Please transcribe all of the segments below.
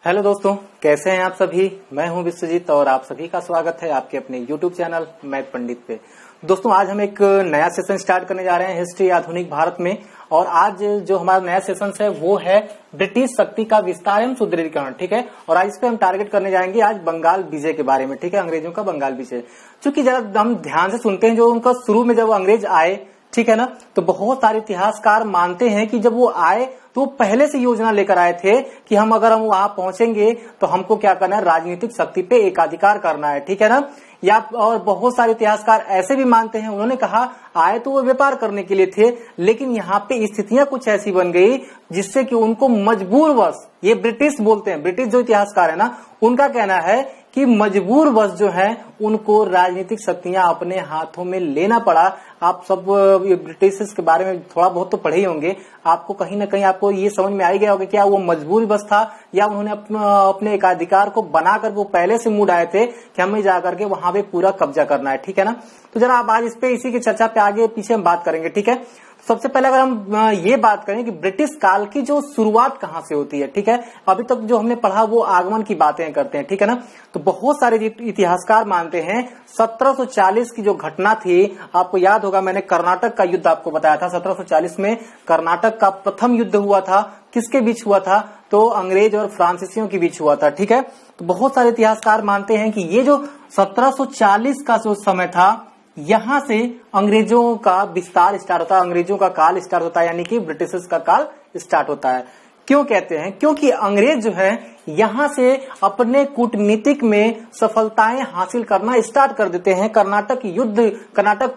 Hello दोस्तों, कैसे हैं आप सभी। मैं हूं विश्वजीत और आप सभी का स्वागत है आपके अपने यूट्यूब चैनल मैथ पंडित पे। दोस्तों, आज हम एक नया सेशन स्टार्ट करने जा रहे हैं हिस्ट्री आधुनिक भारत में। और आज जो हमारा नया सेशन है वो है ब्रिटिश शक्ति का विस्तार एवं सुदृढ़ीकरण। ठीक है, और आज इस पे हम टारगेट करने जाएंगे आज बंगाल विजय के बारे में। ठीक है, अंग्रेजों का बंगाल विजय। चूंकि जरा हम ध्यान से सुनते हैं, जो उनका शुरू में जब अंग्रेज आए, ठीक है ना, तो बहुत सारे इतिहासकार मानते हैं कि जब वो आए तो पहले से योजना लेकर आए थे कि हम अगर हम वहां पहुंचेंगे तो हमको क्या करना है, राजनीतिक शक्ति पे एकाधिकार करना है। ठीक है ना, या और बहुत सारे इतिहासकार ऐसे भी मानते हैं, उन्होंने कहा आए तो वो व्यापार करने के लिए थे, लेकिन यहाँ पे स्थितियां कुछ ऐसी बन गई जिससे कि उनको मजबूरवश, ये ब्रिटिश बोलते हैं, ब्रिटिश जो इतिहासकार है ना, उनका कहना है कि मजबूरवश जो है उनको राजनीतिक शक्तियां अपने हाथों में लेना पड़ा। आप सब ब्रिटिश के बारे में थोड़ा बहुत तो पढ़े ही होंगे, आपको कहीं ना कहीं आपको ये समझ में आ ही गया होगा क्या वो मजबूरवश था या उन्होंने अपने एकाधिकार को बनाकर वो पहले से मूड आए थे कि हमें जाकर के वहां पे पूरा कब्जा करना है। ठीक है ना, तो जरा आप आज इस पे इसी की चर्चा पे आगे पीछे हम बात करेंगे। ठीक है, सबसे पहले अगर हम ये बात करें कि ब्रिटिश काल की जो शुरुआत कहां से होती है। ठीक है, अभी तक जो हमने पढ़ा वो आगमन की बातें करते हैं। ठीक है ना, तो बहुत सारे इतिहासकार मानते हैं 1740 की जो घटना थी, आपको याद होगा मैंने कर्नाटक का युद्ध आपको बताया था। 1740 में कर्नाटक का प्रथम युद्ध हुआ था। किसके बीच हुआ था, तो अंग्रेज और फ्रांसीसियों के बीच हुआ था। ठीक है, तो बहुत सारे इतिहासकार मानते हैं कि ये जो 1740 का जो समय था, यहां से अंग्रेजों का विस्तार स्टार्ट होता है, अंग्रेजों का काल स्टार्ट होता है, यानी कि ब्रिटिशर्स का काल स्टार्ट होता है। क्यों कहते हैं, क्योंकि अंग्रेज जो है यहां से अपने कूटनीतिक में सफलताएं हासिल करना स्टार्ट कर देते हैं। कर्नाटक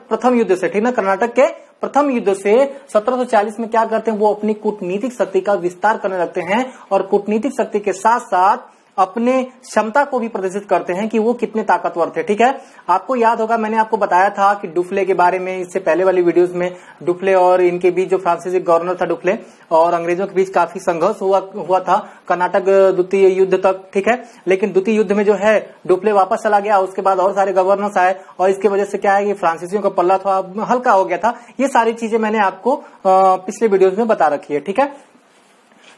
प्रथम युद्ध से, ठीक ना, कर्नाटक के प्रथम युद्ध से 1740 में क्या करते हैं, वो अपनी कूटनीतिक शक्ति का विस्तार करने लगते हैं और कूटनीतिक शक्ति के साथ साथ अपने क्षमता को भी प्रदर्शित करते हैं कि वो कितने ताकतवर थे। ठीक है, आपको याद होगा मैंने आपको बताया था कि डुफ्ले के बारे में, इससे पहले वाली वीडियोस में, डुफ्ले और इनके बीच जो फ्रांसीसी गवर्नर था डुफ्ले और अंग्रेजों के बीच काफी संघर्ष हुआ था कर्नाटक द्वितीय युद्ध तक। ठीक है, लेकिन द्वितीय युद्ध में जो है डुफ्ले वापस चला गया, उसके बाद और सारे गवर्नर्स आए और इसकी वजह से क्या है कि फ्रांसीसियों का पल्ला थोड़ा हल्का हो गया था। ये सारी चीजें मैंने आपको पिछले वीडियोज में बता रखी है। ठीक है,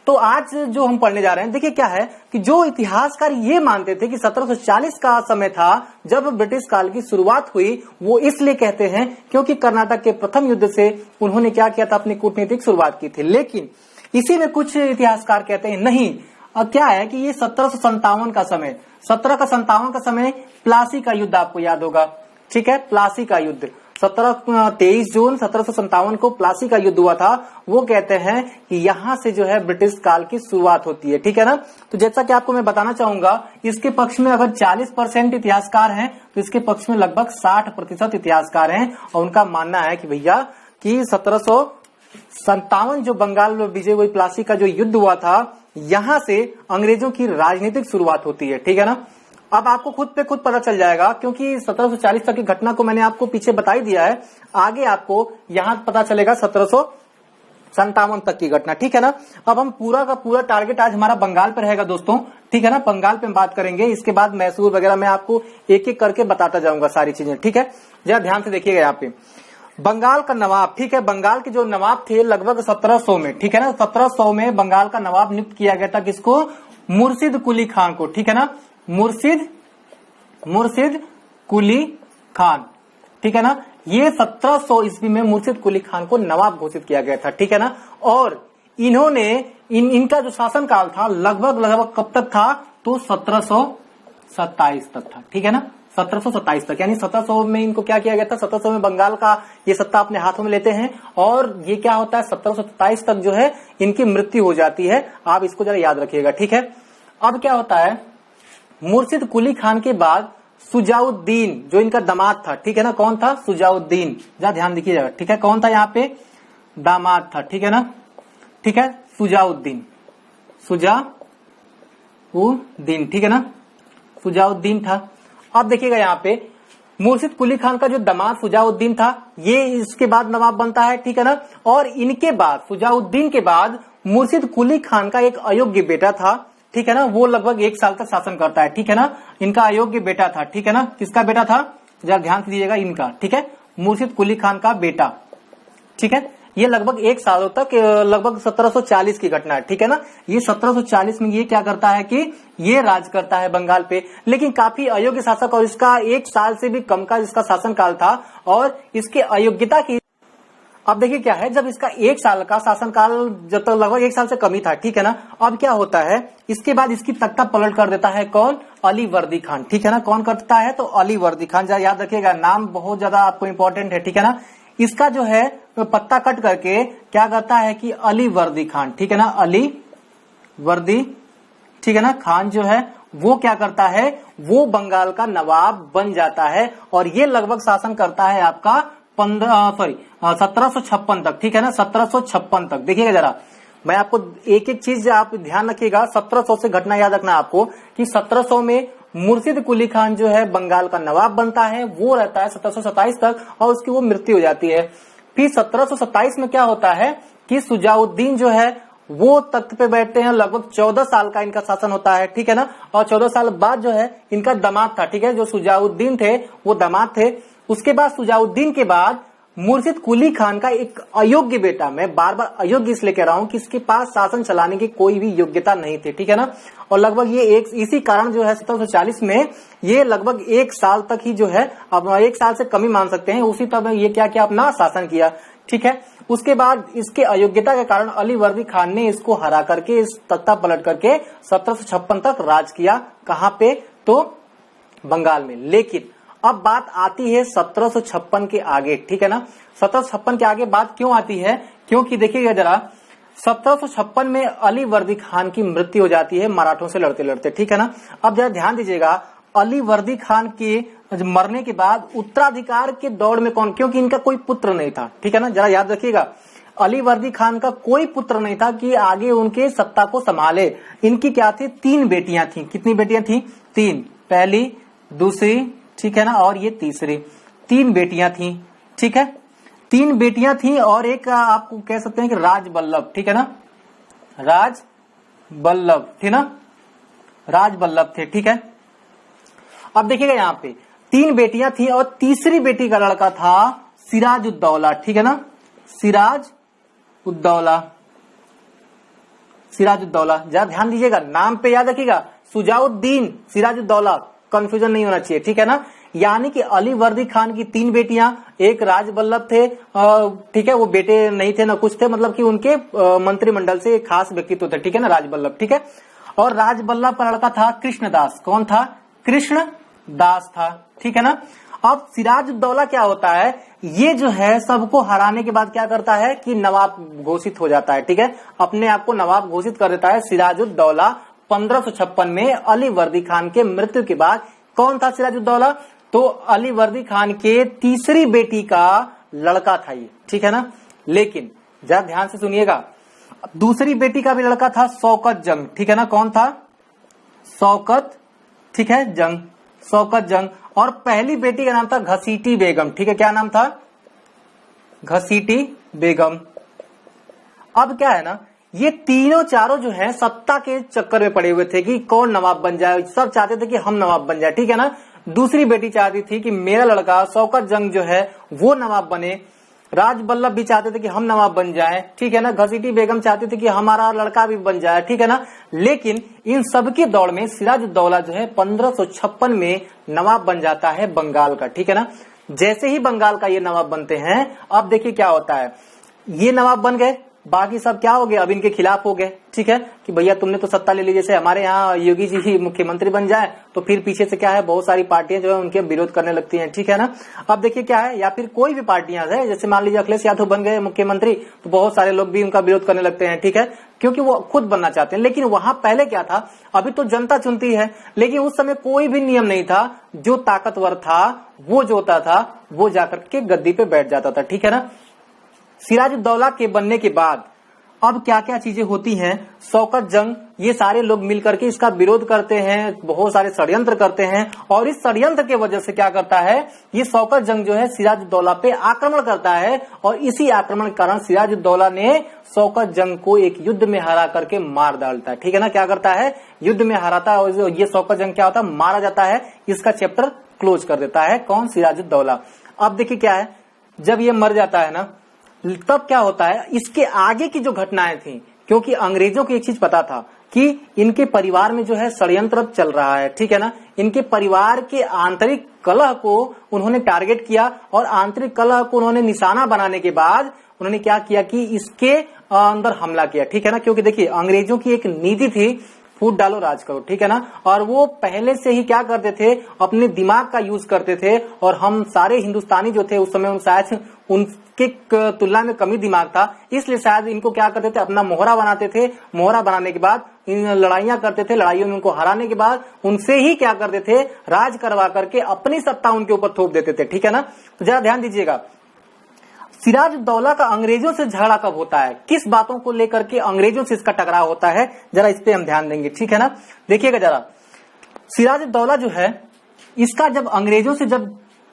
तो आज जो हम पढ़ने जा रहे हैं, देखिए क्या है कि जो इतिहासकार ये मानते थे कि 1740 का समय था जब ब्रिटिश काल की शुरुआत हुई, वो इसलिए कहते हैं क्योंकि कर्नाटक के प्रथम युद्ध से उन्होंने क्या किया था, अपनी कूटनीतिक शुरुआत की थी। लेकिन इसी में कुछ इतिहासकार कहते हैं नहीं, क्या है कि ये 1757 का समय, 1757 का समय प्लासी का युद्ध आपको याद होगा। ठीक है, प्लासी का युद्ध 23 जून 1757 को प्लासी का युद्ध हुआ था। वो कहते हैं कि यहां से जो है ब्रिटिश काल की शुरुआत होती है। ठीक है ना, तो जैसा कि आपको मैं बताना चाहूंगा, इसके पक्ष में अगर 40% इतिहासकार हैं तो इसके पक्ष में लगभग 60% इतिहासकार हैं और उनका मानना है कि भैया कि 1757 जो बंगाल विजय हुई, प्लासी का जो युद्ध हुआ था, यहां से अंग्रेजों की राजनीतिक शुरुआत होती है। ठीक है ना, अब आपको खुद पे खुद पता चल जाएगा क्योंकि 1740 तक की घटना को मैंने आपको पीछे बता ही दिया है, आगे आपको यहां पता चलेगा 1757 तक की घटना। ठीक है ना, अब हम पूरा का पूरा टारगेट आज हमारा बंगाल पे रहेगा दोस्तों। ठीक है ना, बंगाल पे हम बात करेंगे, इसके बाद मैसूर वगैरह मैं आपको एक एक करके बताता जाऊंगा सारी चीजें। ठीक है, जरा ध्यान से देखिएगा यहाँ पे बंगाल का नवाब। ठीक है, बंगाल के जो नवाब थे लगभग 1700 में, ठीक है ना, 1700 में बंगाल का नवाब नियुक्त किया गया था। किसको, मुर्शिद कुली खान को। ठीक है ना, मुर्शिद कुली खान। ठीक है ना, ये 1700 ईस्वी में मुर्शिद कुली खान को नवाब घोषित किया गया था। ठीक है ना, और इन्होंने इनका जो शासन काल था लगभग कब तक था, तो 1727 तक था। ठीक है ना, 1727 तक, यानी 1700 में इनको क्या किया गया था, 1700 में बंगाल का ये सत्ता अपने हाथों में लेते हैं और ये क्या होता है, 1727 तक जो है इनकी मृत्यु हो जाती है। आप इसको जरा याद रखिएगा। ठीक है, अब क्या होता है, मुर्शिद कुली खान के बाद सुजाउद्दीन जो इनका दामाद था। ठीक है ना, कौन था, सुजाउद्दीन, जरा ध्यान दीजिएगा। ठीक है, कौन था यहाँ पे, दामाद था। ठीक है ना, ठीक है, सुजाउद्दीन। ठीक है ना, सुजाउद्दीन था। अब देखिएगा यहाँ पे मुर्शिद कुली खान का जो दामाद सुजाउद्दीन था, ये इसके बाद नवाब बनता है। ठीक है ना, और इनके बाद सुजाउद्दीन के बाद मुर्शिद कुली खान का एक अयोग्य बेटा था। ठीक है ना, वो लगभग 1 साल तक शासन करता है। ठीक है ना, इनका अयोग्य बेटा था। ठीक है ना, किसका बेटा था, जरा ध्यान से दीजिएगा, इनका। ठीक है, मुर्शिद कुली खान का बेटा। ठीक है, ये लगभग 1 सालों तक, लगभग 1740 की घटना है, ठीक है ना। ये 1740 में ये क्या करता है कि ये राज करता है बंगाल पे, लेकिन काफी अयोग्य शासक, और इसका 1 साल से भी कम का इसका शासनकाल था, और इसके अयोग्यता की, अब देखिए क्या है, जब इसका 1 साल का शासनकाल, जब तक लगभग 1 साल से कम ही था, ठीक है ना। अब क्या होता है, इसके बाद इसकी तख्ता पलट कर देता है कौन, अली वर्दी खान, ठीक है ना। कौन करता है, तो अली वर्दी खान। जरा याद रखिएगा, नाम बहुत ज्यादा आपको इंपॉर्टेंट है, ठीक है ना। इसका जो है पत्ता कट करके क्या करता है कि अली वर्दी खान, ठीक है ना, अली वर्दी, ठीक है ना, खान जो है वो क्या करता है, वो बंगाल का नवाब बन जाता है, और ये लगभग शासन करता है आपका 1756 तक, ठीक है ना, 1756 तक। देखिएगा जरा, मैं आपको एक एक चीज आप ध्यान रखिएगा, 1700 से घटना याद रखना आपको कि 1700 में मुर्शिद कुली खान जो है बंगाल का नवाब बनता है, वो रहता है 1727 तक, और उसकी वो मृत्यु हो जाती है। फिर 1727 में क्या होता है कि सुजाउद्दीन जो है वो तख्त पे बैठते हैं, लगभग 14 साल का इनका शासन होता है, ठीक है ना। और 14 साल बाद जो है इनका दामाद था, ठीक है, जो सुजाउद्दीन थे वो दामाद थे। उसके बाद सुजाउद्दीन के बाद मुर्शिद कुली खान का एक अयोग्य बेटा, मैं बार बार अयोग्य इसलिए कह रहा हूं कि इसके पास शासन चलाने की कोई भी योग्यता नहीं थी, ठीक है ना। और लगभग ये इसी कारण जो है 1740 में ये लगभग 1 साल तक ही जो है, अब 1 साल से कम ही मान सकते हैं, उसी तरह ये क्या क्या अपना शासन किया, ठीक है। उसके बाद इसके अयोग्यता के कारण अली वर्दी खान ने इसको हरा करके, इस तख्ता पलट करके 1756 तक राज किया। कहां पे, तो बंगाल में। लेकिन अब बात आती है 1756 के आगे, ठीक है ना। 1756 के आगे बात क्यों आती है, क्योंकि देखिएगा जरा, 1756 में अली वर्दी खान की मृत्यु हो जाती है मराठों से लड़ते लड़ते, ठीक है ना। अब जरा ध्यान दीजिएगा, अली वर्दी खान के मरने के बाद उत्तराधिकार के दौड़ में कौन, क्योंकि इनका कोई पुत्र नहीं था, ठीक है ना। जरा याद रखिएगा, अली वर्दी खान का कोई पुत्र नहीं था कि आगे उनके सत्ता को संभाले। इनकी क्या थी, 3 बेटियां थी। कितनी बेटियां थी, 3, पहली, दूसरी, ठीक है ना, और ये तीसरी। 3 बेटियां थी, ठीक है, 3 बेटियां थी, और एक आपको कह सकते हैं कि राजबल्लभ, ठीक है ना, राजबल्लभ थी ना, राजबल्लभ थे, ठीक है। अब देखिएगा यहाँ पे 3 बेटियां थी, और तीसरी बेटी का लड़का था सिराजुद्दौला, ठीक है ना, सिराजुद्दौला, सिराजुद्दौला। जरा ध्यान दीजिएगा, नाम पे याद रखिएगा, सुजाउद्दीन, सिराजुद्दौला, कंफ्यूजन नहीं होना चाहिए, ठीक है ना। यानी कि अली वर्दी खान की 3 बेटियां, एक राजबल्लभ थे, ठीक है, वो बेटे नहीं थे ना कुछ थे, मतलब कि उनके मंत्रिमंडल से एक खास व्यक्तित्व थे, ठीक है ना, राजबल्लभ, ठीक है। और राजबल्लभ का लड़का था कृष्णदास। कौन था, कृष्णदास था, ठीक है ना। अब सिराजुद्दौला क्या होता है, ये जो है सबको हराने के बाद क्या करता है कि नवाब घोषित हो जाता है, ठीक है, अपने आप को नवाब घोषित कर देता है सिराजुद्दौला 1556 में अली वर्दी खान के मृत्यु के बाद। कौन था सिराजुद्दौला, तो अली वर्दी खान के तीसरी बेटी का लड़का था ये, ठीक है ना। लेकिन जरा ध्यान से सुनिएगा, दूसरी बेटी का भी लड़का था शौकत जंग, ठीक है ना। कौन था, शौकत, ठीक है, जंग, शौकत जंग। और पहली बेटी का नाम था घसीटी बेगम, ठीक है, क्या नाम था, घसीटी बेगम। अब क्या है ना, ये तीनों चारों जो है सत्ता के चक्कर में पड़े हुए थे कि कौन नवाब बन जाए, सब चाहते थे कि हम नवाब बन जाए, ठीक है ना। दूसरी बेटी चाहती थी कि मेरा लड़का शौकत जंग जो है वो नवाब बने, राजबल्लभ भी चाहते थे कि हम नवाब बन जाएं, ठीक है ना, घसीटी बेगम चाहती थी कि हमारा लड़का भी बन जाए, ठीक है ना। लेकिन इन सबकी दौड़ में सिराजुद्दौला जो है 1556 में नवाब बन जाता है बंगाल का, ठीक है ना। जैसे ही बंगाल का ये नवाब बनते हैं, अब देखिए क्या होता है, ये नवाब बन गए, बाकी सब क्या हो गए, अब इनके खिलाफ हो गए, ठीक है, कि भैया तुमने तो सत्ता ले ली, जैसे हमारे यहाँ योगी जी ही मुख्यमंत्री बन जाए तो फिर पीछे से क्या है, बहुत सारी पार्टियां जो है उनके विरोध करने लगती हैं, ठीक है ना। अब देखिए क्या है, या फिर कोई भी पार्टियां है, जैसे मान लीजिए अखिलेश यादव बन गए मुख्यमंत्री, तो बहुत सारे लोग भी उनका विरोध करने लगते हैं, ठीक है, क्योंकि वो खुद बनना चाहते हैं। लेकिन वहां पहले क्या था, अभी तो जनता चुनती है, लेकिन उस समय कोई भी नियम नहीं था, जो ताकतवर था वो जो होता था वो जाकर के गद्दी पे बैठ जाता था, ठीक है ना। सिराजुद्दौला के बनने के बाद अब क्या क्या चीजें होती हैं, शौकत जंग, ये सारे लोग मिलकर के इसका विरोध करते हैं, बहुत सारे षड्यंत्र करते हैं, और इस षड्यंत्र के वजह से क्या करता है, ये शौकत जंग जो है सिराजुद्दौला पे आक्रमण करता है, और इसी आक्रमण के कारण सिराजुद्दौला ने शौकत जंग को एक युद्ध में हरा करके मार डालता है, ठीक है ना। क्या करता है, युद्ध में हराता है, और ये शौकत जंग क्या होता है, मारा जाता है, इसका चैप्टर क्लोज कर देता है कौन, सिराजुद्दौला। अब देखिए क्या है, जब ये मर जाता है ना, तब क्या होता है, इसके आगे की जो घटनाएं थी, क्योंकि अंग्रेजों को एक चीज पता था कि इनके परिवार में जो है षड्यंत्र चल रहा है, ठीक है ना। इनके परिवार के आंतरिक कलह को उन्होंने टारगेट किया और आंतरिक कलह को उन्होंने निशाना बनाने के बाद उन्होंने क्या किया कि इसके अंदर हमला किया, ठीक है ना। क्योंकि देखिए अंग्रेजों की एक नीति थी, फूट डालो राज करो, ठीक है ना। और वो पहले से ही क्या करते थे, अपने दिमाग का यूज करते थे। और हम सारे हिंदुस्तानी जो थे उस समय शायद उनके तुलना में कमी दिमाग था, इसलिए शायद इनको क्या करते थे, अपना मोहरा बनाते थे। मोहरा बनाने के बाद इन लड़ाइयां करते थे, लड़ाइयों में उनको हराने के बाद उनसे ही क्या करते थे, राज करवा करके अपनी सत्ता उनके ऊपर थोप देते थे, ठीक है ना। तो जरा ध्यान दीजिएगा, सिराजुद्दौला का अंग्रेजों से झगड़ा कब होता है, किस बातों को लेकर के अंग्रेजों से इसका टकराव होता है, जरा इस पे हम ध्यान देंगे, ठीक है ना। देखिएगा जरा, सिराजुद्दौला जो है इसका जब अंग्रेजों से जब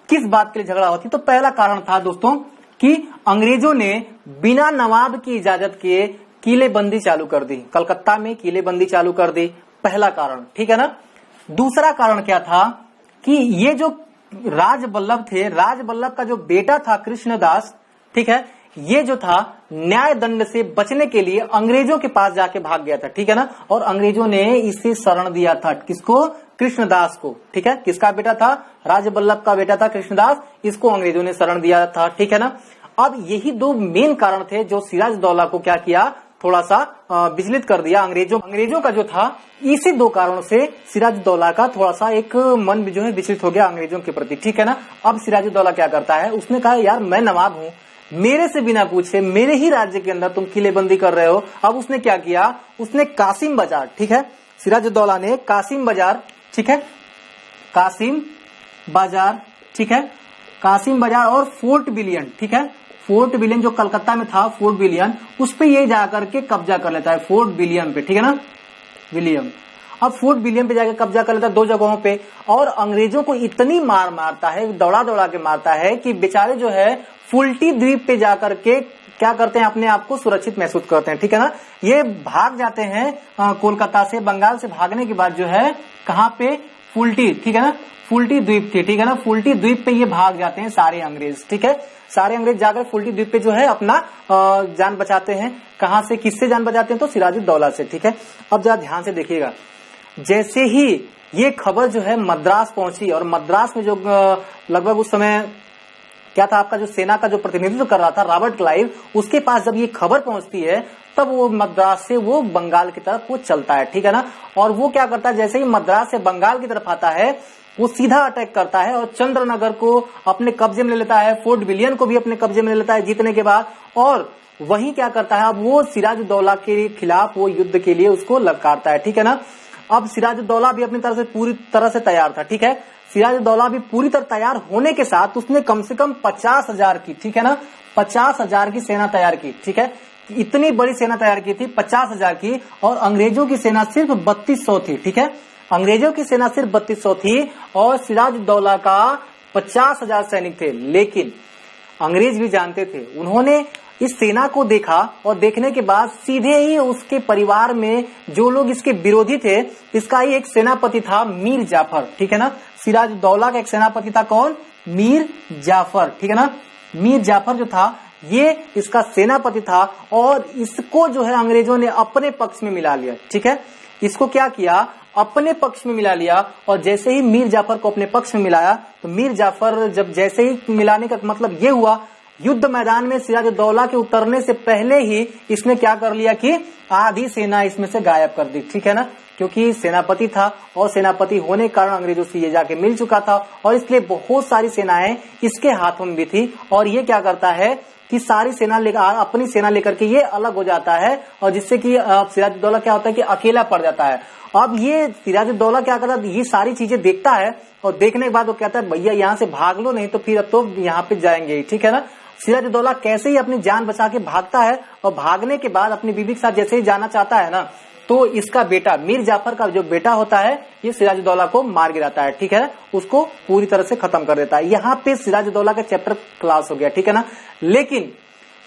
किस बात के लिए झगड़ा होती, तो पहला कारण था दोस्तों कि अंग्रेजों ने बिना नवाब की इजाजत के किलेबंदी चालू कर दी, कलकत्ता में किलेबंदी चालू कर दी, पहला कारण, ठीक है ना। दूसरा कारण क्या था कि ये जो राजबल्लभ थे, राजबल्लभ का जो बेटा था कृष्णदास, ठीक है, ये जो था न्याय दंड से बचने के लिए अंग्रेजों के पास जाके भाग गया था, ठीक है ना। और अंग्रेजों ने इसे शरण दिया था, किसको, कृष्णदास को, ठीक है। किसका बेटा था, राजबल्लभ का बेटा था कृष्णदास, इसको अंग्रेजों ने शरण दिया था, ठीक है ना। अब यही दो मेन कारण थे जो सिराजुद्दौला को क्या किया, थोड़ा सा विचलित कर दिया। अंग्रेजों का जो था, इसी दो कारणों से सिराजुद्दौला का थोड़ा सा एक मन जो है विचलित हो गया अंग्रेजों के प्रति, ठीक है ना। अब सिराजुद्दौला क्या करता है, उसने कहा यार मैं नवाब हूं, मेरे से बिना पूछे मेरे ही राज्य के अंदर तुम किलेबंदी कर रहे हो। अब उसने क्या किया, उसने कासिम बाजार, ठीक है, सिराजुद्दौला ने कासिम बाजार, ठीक है, कासिम बाजार, ठीक है, कासिम बाजार और फोर्ट विलियम, ठीक है, फोर्ट विलियम जो कलकत्ता में था, फोर्ट विलियम, उस पे ये जाकर के कब्जा कर लेता है, फोर्ट विलियम पे, ठीक है ना, विलियम। अब फोर्ट विलियम पे जाकर कब्जा कर लेता है दो जगहों पे, और अंग्रेजों को इतनी मार मारता है, दौड़ा दौड़ा के मारता है कि बेचारे जो है फुल्टी द्वीप पे जाकर के क्या करते हैं, अपने आप को सुरक्षित महसूस करते हैं, ठीक है ना। ये भाग जाते हैं कोलकाता से, बंगाल से भागने के बाद जो है कहाँ पे, फुल्टी, ठीक है ना, फुल्टी द्वीप थी, ठीक है ना, फुल्टी द्वीप पे ये भाग जाते हैं सारे अंग्रेज, ठीक है। सारे अंग्रेज जाकर फुल्टी द्वीप पे जो है अपना जान बचाते हैं। कहां से, किससे जान बचाते हैं, तो सिराजुद्दौला से, ठीक है। अब जरा ध्यान से देखिएगा, जैसे ही ये खबर जो है मद्रास पहुंची, और मद्रास में जो लगभग उस समय क्या था, आपका जो सेना का जो प्रतिनिधित्व कर रहा था रॉबर्ट क्लाइव, उसके पास जब ये खबर पहुंचती है तब वो मद्रास से वो बंगाल की तरफ वो चलता है, ठीक है ना। और वो क्या करता है, जैसे ही मद्रास से बंगाल की तरफ आता है वो सीधा अटैक करता है और चंद्रनगर को अपने कब्जे में ले लेता है, फोर्ट विलियम को भी अपने कब्जे में ले लेता है जीतने के बाद। और वहीं क्या करता है, अब वो सिराजुद्दौला के खिलाफ वो युद्ध के लिए उसको ललकारता है, ठीक है ना। अब सिराजुद्दौला भी अपनी तरफ से पूरी तरह से तैयार था, ठीक है। सिराजुद्दौला भी पूरी तरह तैयार होने के साथ उसने कम से कम 50,000 की, ठीक है ना, 50,000 की सेना तैयार की, ठीक है। इतनी बड़ी सेना तैयार की थी 50,000 की, और अंग्रेजों की सेना सिर्फ 3200 थी, ठीक है। अंग्रेजों की सेना सिर्फ 3200 थी और सिराजुद्दौला का 50,000 सैनिक थे। लेकिन अंग्रेज भी जानते थे, उन्होंने इस सेना को देखा और देखने के बाद सीधे ही उसके परिवार में जो लोग इसके विरोधी थे, इसका ही एक सेनापति था मीर जाफर, ठीक है ना। सिराजुद्दौला का एक सेनापति था, कौन, मीर जाफर, ठीक है ना। मीर जाफर जो था ये इसका सेनापति था, और इसको जो है अंग्रेजों ने अपने पक्ष में मिला लिया, ठीक है। इसको क्या किया, अपने पक्ष में मिला लिया। और जैसे ही मीर जाफर को अपने पक्ष में मिलाया, तो मीर जाफर जब जैसे ही मिलाने का मतलब ये हुआ, युद्ध मैदान में सिराजुद्दौला के उतरने से पहले ही इसने क्या कर लिया कि आधी सेना इसमें से गायब कर दी, ठीक है ना। क्योंकि सेनापति था और सेनापति होने के कारण अंग्रेजों से ये जाके मिल चुका था, और इसलिए बहुत सारी सेनाएं इसके हाथों में भी थी। और ये क्या करता है कि सारी सेना लेकर, अपनी सेना लेकर के ये अलग हो जाता है, और जिससे कि सिराजुद्दौला क्या होता है कि अकेला पड़ जाता है। अब ये सिराजुद्दौला क्या करता है, ये सारी चीजें देखता है, और देखने के बाद वो कहता है भैया यहाँ से भाग लो, नहीं तो फिर अब तो यहाँ पे जाएंगे, ठीक है ना। सिराजुद्दौला कैसे ही अपनी जान बचा के भागता है, और भागने के बाद अपनी बीबी के साथ जैसे ही जाना चाहता है ना, तो इसका बेटा मीर जाफर का जो बेटा होता है ये सिराजुद्दौला को मार गिराता है, ठीक है, उसको पूरी तरह से खत्म कर देता है। यहाँ पे सिराजुद्दौला का चैप्टर क्लास हो गया, ठीक है ना। लेकिन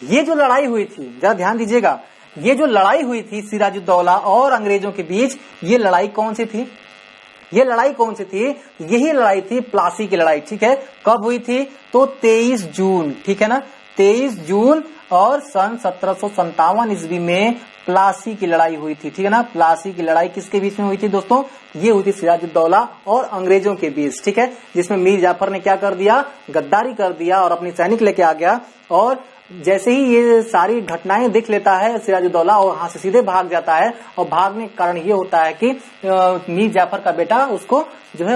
ये जो लड़ाई हुई थी, जरा ध्यान दीजिएगा, ये जो लड़ाई हुई थी सिराजुद्दौला और अंग्रेजों के बीच, ये लड़ाई कौन सी थी, ये लड़ाई कौन सी थी, यही लड़ाई थी प्लासी की लड़ाई, ठीक है। कब हुई थी, तो 23 जून, ठीक है ना, 23 जून और सन 1757 ईस्वी में प्लासी की लड़ाई हुई थी, ठीक है ना। प्लासी की लड़ाई किसके बीच में हुई थी दोस्तों? ये हुई थी सिराजुद्दौला और अंग्रेजों के बीच, ठीक है, जिसमें मीर जाफर ने क्या कर दिया, गद्दारी कर दिया और अपनी सैनिक लेके आ गया। और जैसे ही ये सारी घटनाएं देख लेता है सिराजुद्दौला और वहां से सीधे भाग जाता है, और भागने के कारण ये होता है कि मीर जाफर का बेटा उसको जो है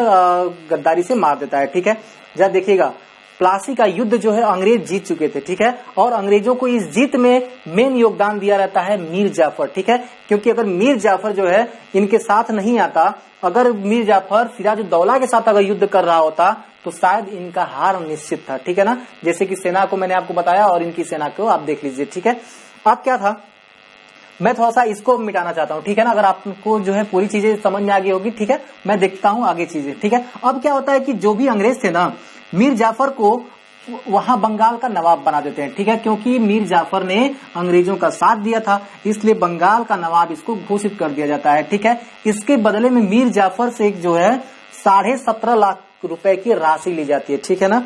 गद्दारी से मार देता है, ठीक है। जरा देखिएगा, प्लासी का युद्ध जो है अंग्रेज जीत चुके थे, ठीक है, और अंग्रेजों को इस जीत में मेन योगदान दिया रहता है मीर जाफर, ठीक है, क्योंकि अगर मीर जाफर जो है इनके साथ नहीं आता, अगर मीर जाफर सिराजुद्दौला के साथ अगर युद्ध कर रहा होता तो शायद इनका हार निश्चित था, ठीक है ना। जैसे कि सेना को मैंने आपको बताया और इनकी सेना को आप देख लीजिए, ठीक है। अब क्या था, मैं थोड़ा सा इसको मिटाना चाहता हूँ, ठीक है ना, अगर आपको जो है पूरी चीजें समझ में आ गई होगी, ठीक है। मैं देखता हूँ आगे चीजें, ठीक है। अब क्या होता है कि जो भी अंग्रेज थे ना, मीर जाफर को वहां बंगाल का नवाब बना देते हैं, ठीक है, क्योंकि मीर जाफर ने अंग्रेजों का साथ दिया था, इसलिए बंगाल का नवाब इसको घोषित कर दिया जाता है, ठीक है। इसके बदले में मीर जाफर से जो है 17.5 लाख रुपए की राशि ली जाती है, ठीक है ना।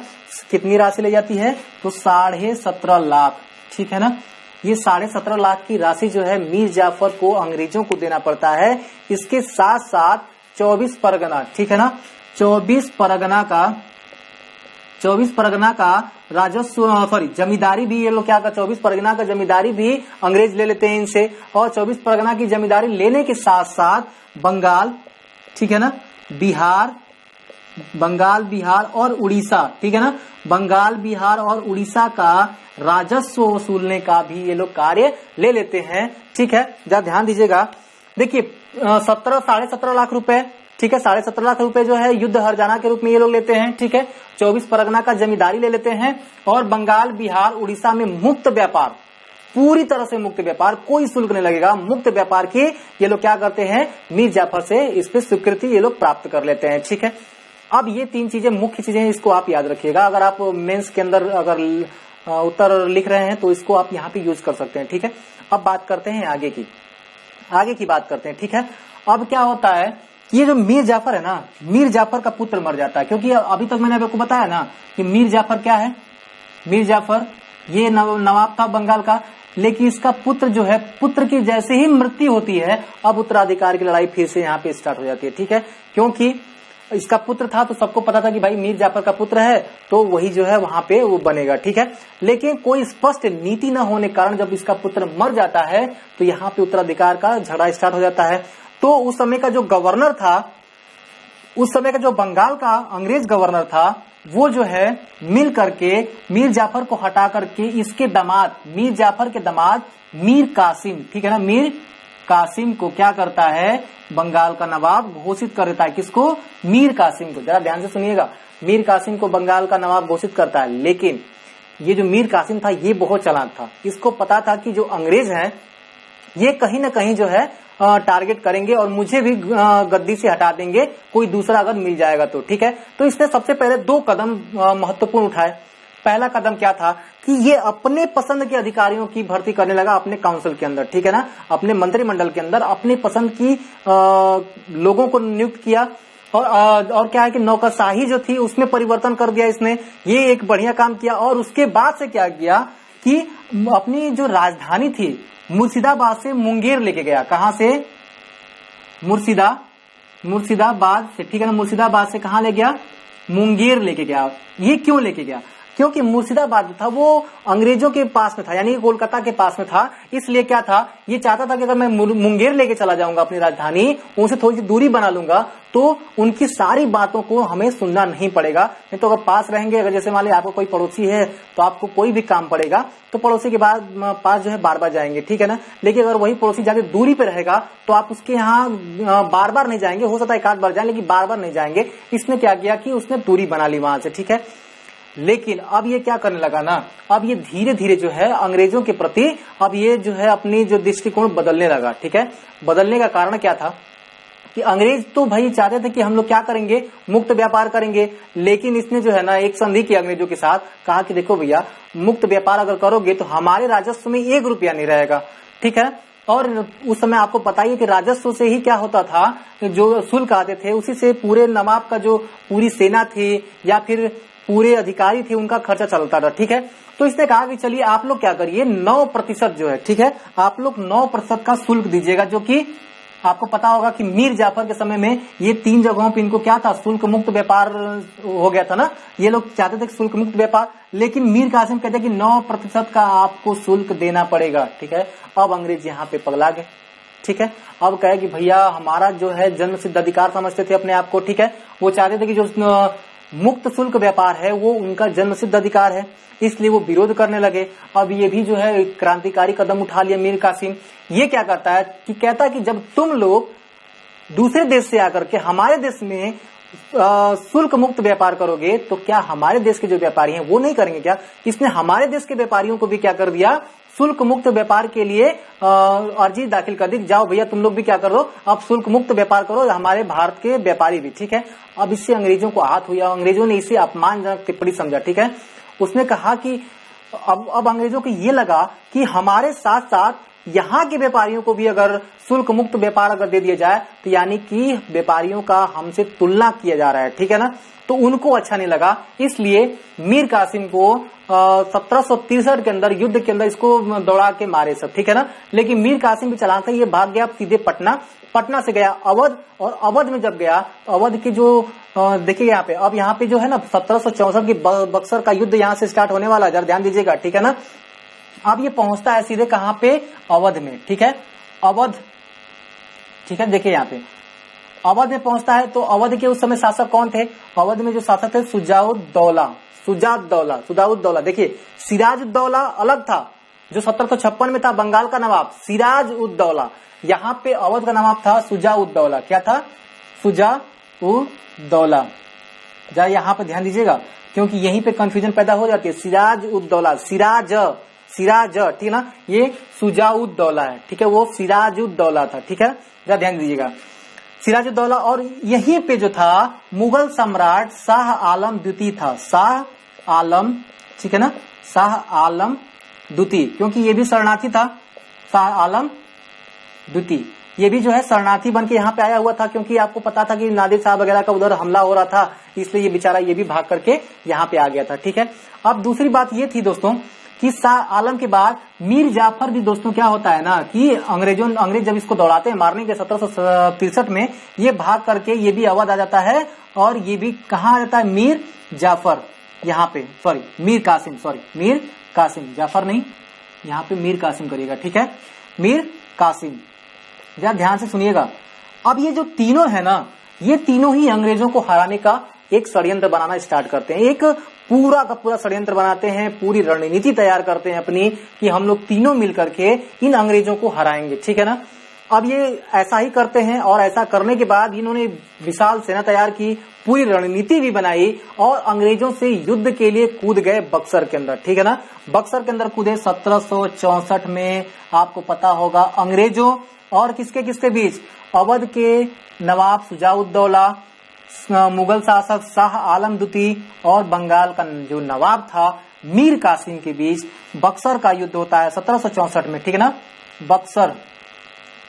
कितनी राशि ली जाती है? तो 17.5 लाख, ठीक है ना। ये 17.5 लाख की राशि जो है मीर जाफर को अंग्रेजों को देना पड़ता है। इसके साथ साथ 24 परगना, ठीक है ना, 24 परगना का राजस्व, सॉरी जमींदारी भी ये लोग क्या, 24 परगना का जमींदारी भी अंग्रेज ले लेते हैं इनसे। और 24 परगना की जमींदारी लेने के साथ साथ बंगाल, ठीक है ना, बंगाल, बिहार और उड़ीसा, ठीक है ना, बंगाल, बिहार और उड़ीसा का राजस्व वसूलने का भी ये लोग कार्य ले लेते हैं, ठीक है। जरा ध्यान दीजिएगा, देखिए 17.5 लाख रुपए, ठीक है, 17.5 लाख रुपए जो है युद्ध हर्जाना के रूप में ये लोग लेते हैं, ठीक है। 24 परगना का जमींदारी ले लेते हैं और बंगाल, बिहार, उड़ीसा में मुक्त व्यापार, पूरी तरह से मुक्त व्यापार, कोई शुल्क नहीं लगेगा, मुक्त व्यापार की ये लोग क्या करते हैं, मीर जाफर से इस पे स्वीकृति ये लोग प्राप्त कर लेते हैं, ठीक है। अब ये 3 चीजें मुख्य चीजें, इसको आप याद रखिएगा। अगर आप मेंस के अंदर अगर उत्तर लिख रहे हैं तो इसको आप यहाँ पे यूज कर सकते हैं, ठीक है। अब बात करते हैं आगे की बात करते हैं, ठीक है। अब क्या होता है, ये जो मीर जाफर है ना, मीर जाफर का पुत्र मर जाता है, क्योंकि अभी तक मैंने आपको बताया ना कि मीर जाफर क्या है, मीर जाफर ये नवाब था बंगाल का, लेकिन इसका पुत्र जो है, पुत्र की जैसे ही मृत्यु होती है, अब उत्तराधिकार की लड़ाई फिर से यहाँ पे स्टार्ट हो जाती है, ठीक है। क्योंकि इसका पुत्र था तो सबको पता था कि भाई मीर जाफर का पुत्र है तो वही जो है वहां पे वो बनेगा, ठीक है। लेकिन कोई स्पष्ट नीति न होने के कारण जब इसका पुत्र मर जाता है तो यहाँ पे उत्तराधिकार का झगड़ा स्टार्ट हो जाता है। तो उस समय का जो गवर्नर था, उस समय का जो बंगाल का अंग्रेज गवर्नर था, वो जो है मिल करके मीर जाफर को हटा करके इसके दामाद, मीर जाफर के दामाद मीर कासिम, ठीक है ना, मीर कासिम को क्या करता है, बंगाल का नवाब घोषित कर देता है। किसको? मीर कासिम को। जरा ध्यान से सुनिएगा, मीर कासिम को बंगाल का नवाब घोषित करता है। लेकिन ये जो मीर कासिम था ये बहुत चालाक था, इसको पता था कि जो अंग्रेज हैं ये कहीं ना कहीं जो है टारगेट करेंगे और मुझे भी गद्दी से हटा देंगे, कोई दूसरा अगर मिल जाएगा तो, ठीक है। तो इसने सबसे पहले 2 कदम महत्वपूर्ण उठाए। पहला कदम क्या था कि ये अपने पसंद के अधिकारियों की भर्ती करने लगा अपने काउंसिल के अंदर, ठीक है ना, अपने मंत्रिमंडल के अंदर अपने पसंद की लोगों को नियुक्त किया। और क्या है कि नौकरशाही जो थी उसमें परिवर्तन कर दिया इसने, ये एक बढ़िया काम किया। और उसके बाद से क्या किया कि अपनी जो राजधानी थी मुर्शिदाबाद से मुंगेर लेके गया। कहां से? मुर्शिदाबाद से, ठीक है ना, मुर्शिदाबाद से कहां ले गया? मुंगेर लेके गया। ये क्यों लेके गया? क्योंकि मुर्शिदाबाद जो था वो अंग्रेजों के पास में था, यानी कोलकाता के पास में था। इसलिए क्या था, ये चाहता था कि अगर मैं मुंगेर लेके चला जाऊंगा अपनी राजधानी, उनसे थोड़ी सी दूरी बना लूंगा तो उनकी सारी बातों को हमें सुनना नहीं पड़ेगा। नहीं तो अगर पास रहेंगे, अगर जैसे मान लीजिए आपको कोई पड़ोसी है तो आपको कोई भी काम पड़ेगा तो पड़ोसी के पास जो है बार बार जाएंगे, ठीक है ना। लेकिन अगर वही पड़ोसी जाके दूरी पे रहेगा तो आप उसके यहाँ बार बार नहीं जाएंगे, हो सकता है 1 आध बार जाए लेकिन बार बार नहीं जाएंगे। इसने क्या किया कि उसने दूरी बना ली वहां से, ठीक है। लेकिन अब ये क्या करने लगा ना, अब ये धीरे धीरे जो है अंग्रेजों के प्रति अब ये जो है अपनी जो दृष्टिकोण बदलने लगा, ठीक है। बदलने का कारण क्या था कि अंग्रेज तो भाई चाहते थे कि हम लोग क्या करेंगे, मुक्त व्यापार करेंगे। लेकिन इसने जो है ना एक संधि की अंग्रेजों के साथ, कहा कि देखो भैया मुक्त व्यापार अगर करोगे तो हमारे राजस्व में 1 रुपया नहीं रहेगा, ठीक है। और उस समय आपको पता ही है कि राजस्व से ही क्या होता था, जो शुल्क आते थे उसी से पूरे नवाब का जो पूरी सेना थी या फिर पूरे अधिकारी थे उनका खर्चा चलता था, ठीक है। तो इसने कहा कि चलिए आप लोग क्या करिए 9% जो है, ठीक है, आप लोग 9% का शुल्क दीजिएगा, जो कि आपको पता होगा कि मीर जाफर के समय में ये 3 जगहों पे इनको क्या था, शुल्क मुक्त व्यापार हो गया था ना। ये लोग चाहते थे शुल्क मुक्त व्यापार, लेकिन मीर कासिम कहते हैं कि 9% का आपको शुल्क देना पड़ेगा, ठीक है। अब अंग्रेज यहाँ पे पगला गए, ठीक है। अब कहे कि भैया हमारा जो है जन्म सिद्ध अधिकार समझते थे अपने आप को, ठीक है, वो चाहते थे कि जो मुक्त शुल्क व्यापार है वो उनका जन्म सिद्ध अधिकार है, इसलिए वो विरोध करने लगे। अब ये भी जो है क्रांतिकारी कदम उठा लिया मीर कासिम। ये क्या करता है कि कहता है कि जब तुम लोग दूसरे देश से आकर के हमारे देश में शुल्क मुक्त व्यापार करोगे तो क्या हमारे देश के जो व्यापारी हैं वो नहीं करेंगे क्या। इसने हमारे देश के व्यापारियों को भी क्या कर दिया, शुल्क मुक्त व्यापार के लिए अर्जी दाखिल कर दी, जाओ भैया तुम लोग भी क्या करो, अब शुल्क मुक्त व्यापार करो, हमारे भारत के व्यापारी भी, ठीक है। अब इससे अंग्रेजों को आहत हुआ, अंग्रेजों ने इसे अपमानजनक टिप्पणी समझा, ठीक है। उसने कहा कि अब अंग्रेजों को ये लगा कि हमारे साथ साथ यहाँ के व्यापारियों को भी अगर शुल्क मुक्त व्यापार अगर दे दिया जाए तो यानी कि व्यापारियों का हमसे तुलना किया जा रहा है, ठीक है ना, तो उनको अच्छा नहीं लगा। इसलिए मीर कासिम को 1763 के अंदर युद्ध के अंदर इसको दौड़ा के मारे सब, ठीक है ना। लेकिन मीर कासिम भी चलाता, ये भाग गया सीधे पटना से गया अवध, और अवध में जब गया तो अवध के जो देखिए यहाँ पे, अब यहाँ पे जो है ना 1764 की बक्सर का युद्ध यहाँ से स्टार्ट होने वाला है, जरा ध्यान दीजिएगा, ठीक है ना। अब ये पहुंचता है सीधे कहाँ पे, अवध में, ठीक है, अवध, ठीक है। देखिए यहाँ पे अवध में पहुंचता है, तो अवध के उस समय शासक कौन थे, अवध में जो शासक थे सुजाउद्दौला। देखिए सिराजुद्दौला अलग था, जो 1756 में था बंगाल का नवाब सिराजुद्दौला, यहाँ पे अवध का नवाब था सुजाउद्दौला। क्या था, सुजाउद्दौला। जरा यहाँ पे ध्यान दीजिएगा क्योंकि यहीं पे कंफ्यूजन पैदा हो जाती है। सिराजुद्दौला, सिराज, ठीक है ना, ये सुजाउद्दौला है, ठीक है, वो सिराजुद्दौला था, ठीक है, जरा ध्यान दीजिएगा सिराजुद्दौला। और यहीं पे जो था मुगल सम्राट शाह आलम द्वितीय था, शाह आलम, ठीक है ना, शाह आलम द्वितीय, क्योंकि ये भी शरणार्थी था, शाह आलम द्वितीय, ये भी जो है शरणार्थी बन के यहाँ पे आया हुआ था, क्योंकि आपको पता था कि नादिर शाह वगैरह का उधर हमला हो रहा था, इसलिए ये बेचारा ये भी भाग करके यहाँ पे आ गया था, ठीक है। अब दूसरी बात ये थी दोस्तों कि शाह आलम के बाद मीर जाफर भी दोस्तों क्या होता है ना कि अंग्रेज जब इसको दौड़ाते हैं मारने के 1763 में, ये भाग करके ये भी अवध आ जाता है, और ये भी कहाँ आ जाता है, मीर जाफर, यहाँ पे मीर कासिम, जाफर नहीं, यहाँ पे मीर कासिम करिएगा, ठीक है, मीर कासिम। जरा ध्यान से सुनिएगा। अब ये जो तीनों है ना, ये तीनों ही अंग्रेजों को हराने का एक षड्यंत्र बनाना स्टार्ट करते हैं, एक पूरा का पूरा षड्यंत्र बनाते हैं, पूरी रणनीति तैयार करते हैं अपनी कि हम लोग तीनों मिलकर के इन अंग्रेजों को हराएंगे, ठीक है ना। अब ये ऐसा ही करते हैं, और ऐसा करने के बाद इन्होंने विशाल सेना तैयार की, पूरी रणनीति भी बनाई, और अंग्रेजों से युद्ध के लिए कूद गए बक्सर के अंदर, ठीक है ना। बक्सर के अंदर कूदे 1764 में, आपको पता होगा अंग्रेजों और किसके बीच, अवध के नवाब सुजाउद्दौला, मुगल शासक शाह आलम द्वितीय और बंगाल का जो नवाब था मीर कासिम के बीच बक्सर का युद्ध होता है 1764 में, ठीक है ना, बक्सर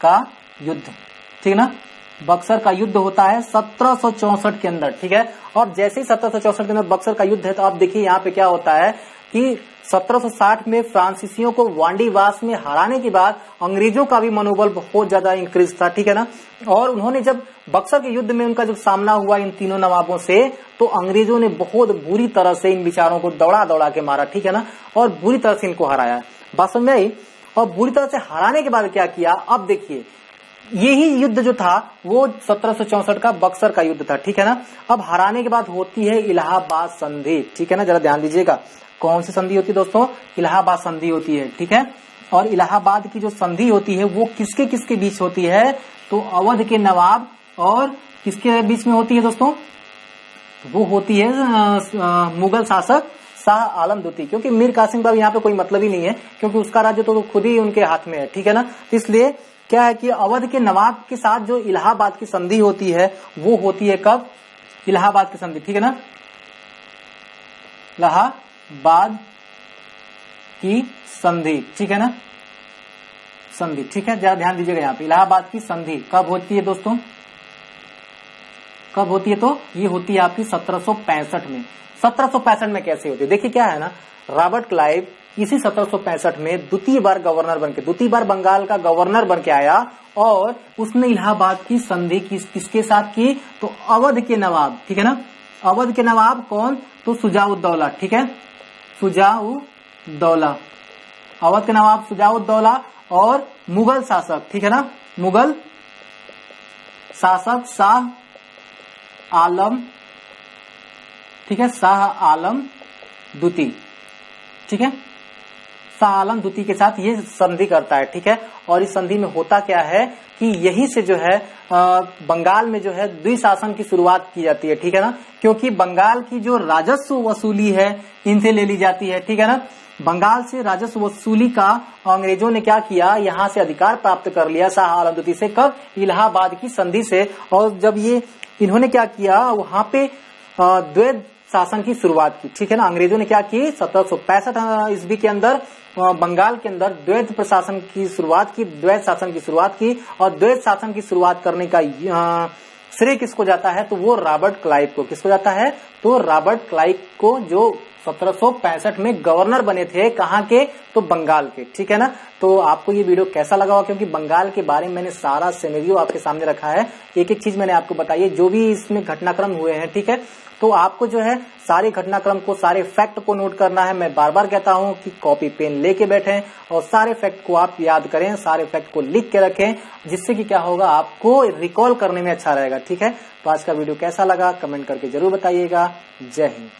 का युद्ध, ठीक है ना, बक्सर का युद्ध होता है 1764 के अंदर, ठीक है। और जैसे ही 1764 के अंदर बक्सर का युद्ध है, तो आप देखिए यहाँ पे क्या होता है कि 1760 में फ्रांसीसियों को वांडीवास में हराने के बाद अंग्रेजों का भी मनोबल बहुत ज्यादा इंक्रीज था, ठीक है ना। और उन्होंने जब बक्सर के युद्ध में उनका जब सामना हुआ इन तीनों नवाबों से, तो अंग्रेजों ने बहुत बुरी तरह से इन बिचारों को दौड़ा के मारा, ठीक है ना, और बुरी तरह से इनको हराया। बात समझ में आई। और बुरी तरह से हराने के बाद क्या किया, अब देखिए यही युद्ध जो था वो 1764 का बक्सर का युद्ध था, ठीक है ना। अब हराने के बाद होती है इलाहाबाद संधि, ठीक है ना, जरा ध्यान दीजिएगा। कौन सी संधि होती है दोस्तों, इलाहाबाद संधि होती है, ठीक है। और इलाहाबाद की जो संधि होती है वो किसके बीच होती है, तो अवध के नवाब और किसके बीच में होती है दोस्तों, वो होती है मुगल शासक शाह आलम द्वितीय, क्योंकि मीर कासिम का यहाँ पे कोई मतलब ही नहीं है, क्योंकि उसका राज्य तो खुद ही उनके हाथ में है, ठीक है ना। तो इसलिए क्या है कि अवध के नवाब के साथ जो इलाहाबाद की संधि होती है वो होती है कब, इलाहाबाद की संधि, ठीक है ना, इलाहाबाद की संधि, ठीक है ना, संधि, ठीक है। जरा ध्यान दीजिएगा यहाँ पे इलाहाबाद की संधि कब होती है दोस्तों, कब होती है, तो ये होती है आपकी 1765 में। 1765 में कैसे होती है, देखिए क्या है ना, रॉबर्ट क्लाइव इसी 1765 में द्वितीय बार बंगाल का गवर्नर बन के आया और उसने इलाहाबाद की संधि किसके साथ की? तो अवध के नवाब, ठीक है ना, अवध के नवाब कौन? तो शुजाउद्दौला, ठीक है, शुजाउद्दौला, अवध के नवाब शुजाउद्दौला और मुगल शासक, ठीक है ना, मुगल शासक शाह आलम, ठीक है, शाह आलम द्वितीय, ठीक है, शाह आलम द्वितीय के साथ ये संधि करता है, ठीक है। और इस संधि में होता क्या है कि यही से जो है बंगाल में जो है द्विशासन की शुरुआत की जाती है, ठीक है ना, क्योंकि बंगाल की जो राजस्व वसूली है इनसे ले ली जाती है, ठीक है ना। बंगाल से राजस्व वसूली का अंग्रेजों ने क्या किया, यहाँ से अधिकार प्राप्त कर लिया शाह आलम द्वितीय से, कब? इलाहाबाद की संधि से। और जब ये इन्होंने क्या किया, वहां पे द्वैध शासन की शुरुआत की, ठीक है ना। अंग्रेजों ने क्या की, 1765 ईस्वी के अंदर बंगाल के अंदर द्वैध प्रशासन की शुरुआत की, द्वैध शासन की शुरुआत की। और द्वैध शासन की शुरुआत करने का श्रेय किसको जाता है? तो वो रॉबर्ट क्लाइव को। किसको जाता है? तो रॉबर्ट क्लाइव को, जो 1765 में गवर्नर बने थे, कहाँ के? तो बंगाल के, ठीक है ना। तो आपको ये वीडियो कैसा लगा होगा, क्योंकि बंगाल के बारे में मैंने सारा सिनेरियो आपके सामने रखा है, एक एक चीज मैंने आपको बताई है, जो भी इसमें घटनाक्रम हुए हैं, ठीक है। तो आपको जो है सारे घटनाक्रम को, सारे फैक्ट को नोट करना है। मैं बार बार कहता हूं कि कॉपी पेन लेके बैठें और सारे फैक्ट को आप याद करें, सारे फैक्ट को लिख के रखें, जिससे कि क्या होगा, आपको रिकॉल करने में अच्छा रहेगा, ठीक है। तो आज का वीडियो कैसा लगा कमेंट करके जरूर बताइएगा। जय हिंद।